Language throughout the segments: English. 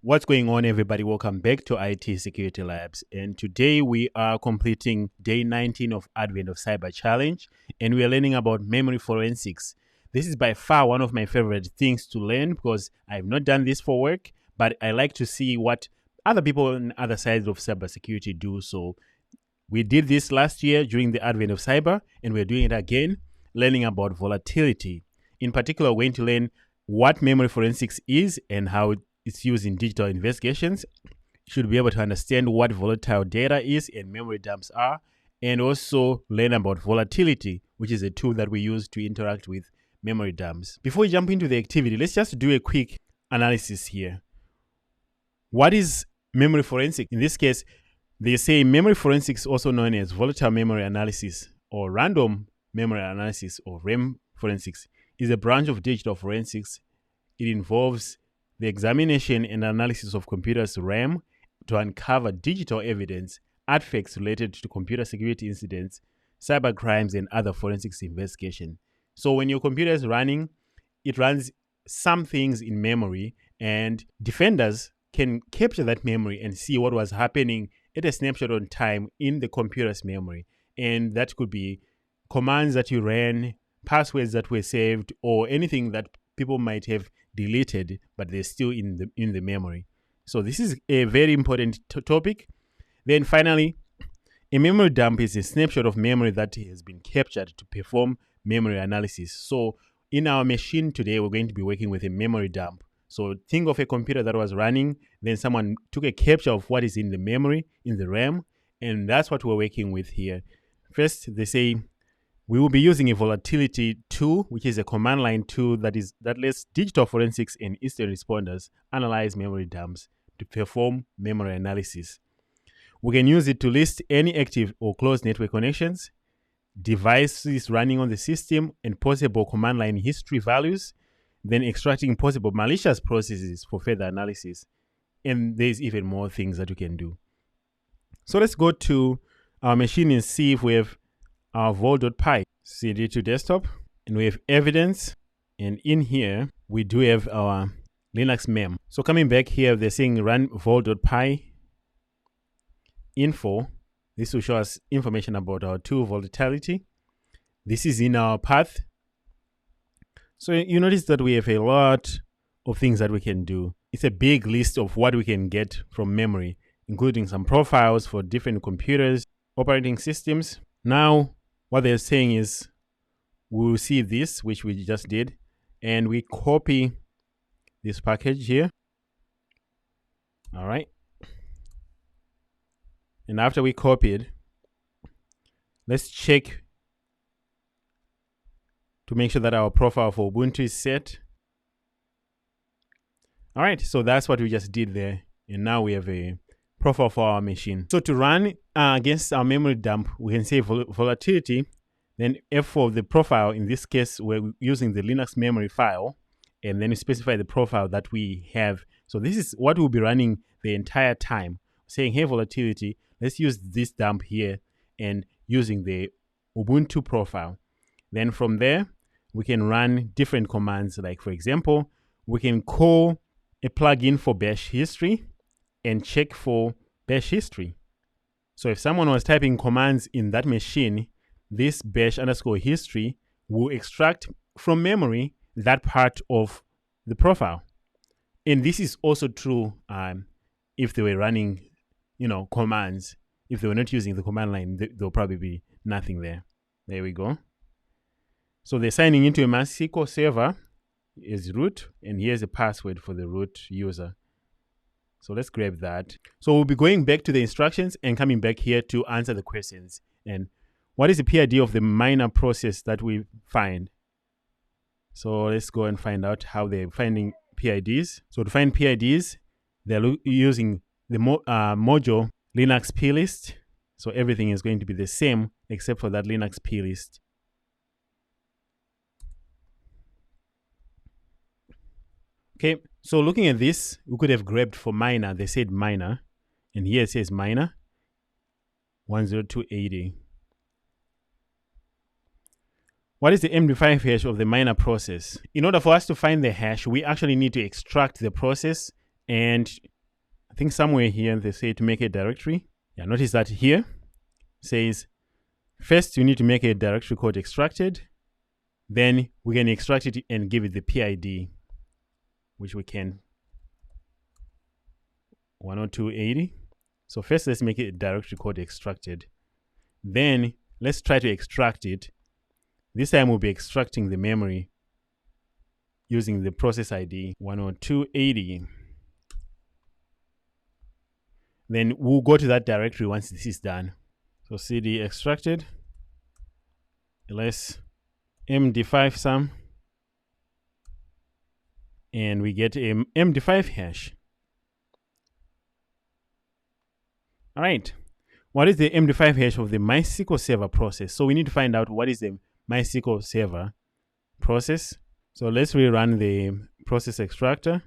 What's going on, everybody? Welcome back to IT Security Labs. And today we are completing day 19 of Advent of Cyber Challenge, and we are learning about memory forensics. This is by far one of my favorite things to learn because I've not done this for work, but I like to see what other people on other sides of cybersecurity do. So we did this last year during the Advent of Cyber, and we're doing it again, learning about volatility. In particular, we're going to learn what memory forensics is and how it's used in digital investigations. You should be able to understand what volatile data is and memory dumps are, and also learn about volatility, which is a tool that we use to interact with memory dumps. Before we jump into the activity, let's just do a quick analysis here. What is memory forensics? In this case, they say memory forensics, also known as volatile memory analysis or random memory analysis or RAM forensics, is a branch of digital forensics. It involves the examination and analysis of computers' RAM to uncover digital evidence, artifacts related to computer security incidents, cyber crimes, and other forensics investigation. So when your computer is running, it runs some things in memory, and defenders can capture that memory and see what was happening at a snapshot in time in the computer's memory. And that could be commands that you ran, passwords that were saved, or anything that people might have deleted, but they're still in the memory. So this is a very important topic. Then finally, a memory dump is a snapshot of memory that has been captured to perform memory analysis. So in our machine today, we're going to be working with a memory dump. So think of a computer that was running, then someone took a capture of what is in the memory, in the RAM, and that's what we're working with here. First, they say we will be using a volatility tool, which is a command line tool that lets digital forensics and incident responders analyze memory dumps to perform memory analysis. We can use it to list any active or closed network connections, devices running on the system, and possible command line history values, then extracting possible malicious processes for further analysis. And there's even more things that you can do. So let's go to our machine and see if we have our vol.py, cd to desktop, and we have evidence, and in here we do have our Linux mem. So coming back here, they're saying run vol.py info. This will show us information about our tool volatility. This is in our path. So you notice that we have a lot of things that we can do. It's a big list of what we can get from memory, including some profiles for different computers, operating systems. Now, what they're saying is we'll see this, which we just did, and we copy this package here. All right. And after we copied, let's check to make sure that our profile for Ubuntu is set. All right, so that's what we just did there. And now we have a profile for our machine. So to run against our memory dump, we can say volatility, then F for the profile. In this case, we're using the Linux memory file, and then we specify the profile that we have. So this is what we'll be running the entire time, saying, hey, volatility, let's use this dump here and using the Ubuntu profile. Then from there, we can run different commands. Like, for example, we can call a plugin for bash history and check for bash history. So if someone was typing commands in that machine, this bash underscore history will extract from memory that part of the profile. And this is also true if they were running, commands. If they were not using the command line, there'll probably be nothing there. There we go. So they're signing into a MySQL server as root, and here's a password for the root user. So let's grab that. So we'll be going back to the instructions and coming back here to answer the questions. And what is the PID of the miner process that we find? So let's go and find out how they're finding PIDs. So to find PIDs, they're using the module Linux plist. So everything is going to be the same except for that Linux plist. Okay, so looking at this, we could have grabbed for miner. They said miner, and here it says miner 10280. What is the MD5 hash of the miner process? In order for us to find the hash, we actually need to extract the process And I think somewhere here they say to make a directory. Yeah, notice that here says first you need to make a directory called extracted. Then we can extract it and give it the PID, which we can 102.80. So first let's make a directory called extracted. Then let's try to extract it. This time we'll be extracting the memory using the process ID 102.80. Then we'll go to that directory once this is done. So cd extracted ls md5 sum, and we get a md5 hash. All right. What is the MD5 hash of the MySQL Server process? So we need to find out what is the MySQL Server process. So let's rerun the process extractor.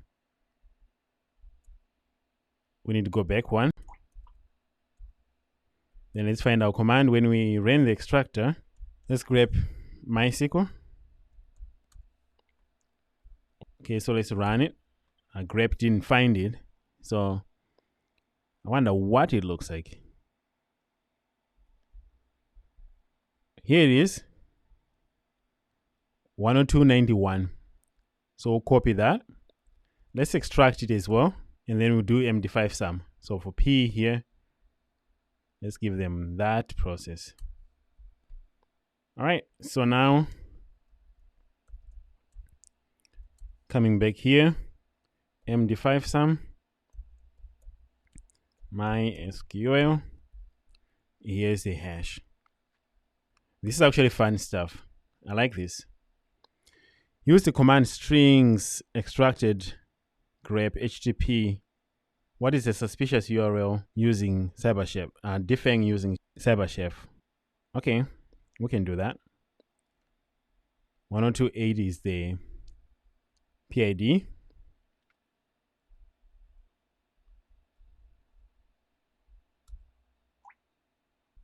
We need to go back one. Then let's find our command when we ran the extractor. Let's grep MySQL. Okay, so let's run it. Grep didn't find it. So I wonder what it looks like. Here it is, 102.91. So we'll copy that. Let's extract it as well, and then we'll do MD5 sum. So for P here, let's give them that process. All right, so now coming back here, MD5 sum, MySQL, here's the hash. This is actually fun stuff. I like this. Use the command strings extracted grep HTTP. What is a suspicious URL using CyberChef? Defang using CyberChef. Okay, we can do that. 102.80 is the PID.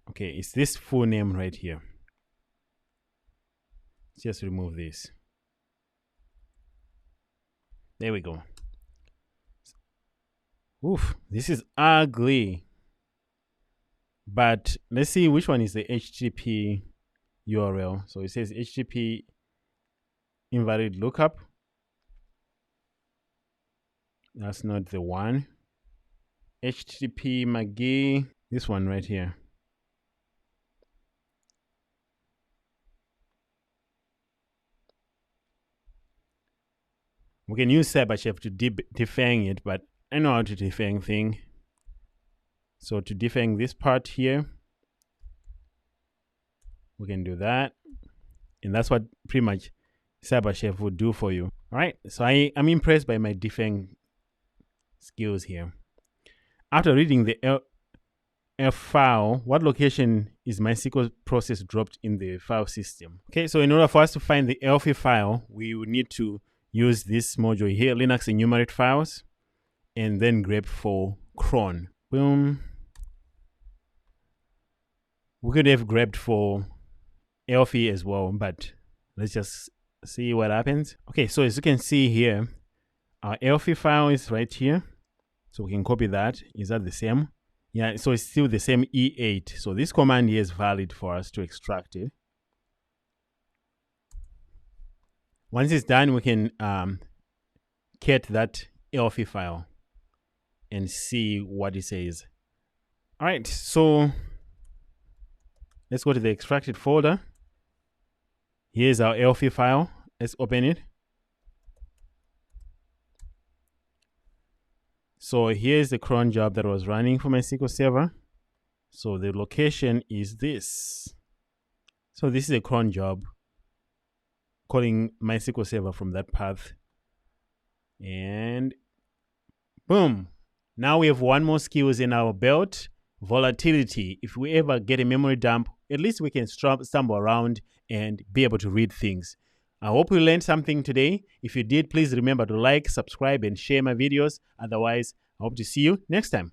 Okay, it's this full name right here. Just remove this. There we go. Oof, this is ugly. But let's see which one is the HTTP URL. So it says HTTP invalid lookup. That's not the one. HTTP McGee. This one right here. We can use CyberChef to defang it, but I know how to defang thing. So to defang this part here, we can do that. And that's what pretty much CyberChef would do for you. All right, so I'm impressed by my defang skills here. After reading the F file, what location is MySQL process dropped in the file system? Okay, so in order for us to find the ELF file, we would need to use this module here, Linux enumerate files, and then grep for cron. Boom. We could have grepped for ELF as well, but let's just see what happens. Okay, so as you can see here, our ELF file is right here. So we can copy that. Is that the same? Yeah, so it's still the same E8. So this command here is valid for us to extract it. Once it's done, we can get that ELF file and see what it says. All right, so let's go to the extracted folder. Here's our ELF file. Let's open it. So here's the cron job that was running for my SQL Server. So the location is this. So this is a cron job calling MySQL Server from that path. And boom. Now we have one more skills in our belt, volatility. If we ever get a memory dump, at least we can stumble around and be able to read things. I hope you learned something today. If you did, please remember to like, subscribe, and share my videos. Otherwise, I hope to see you next time.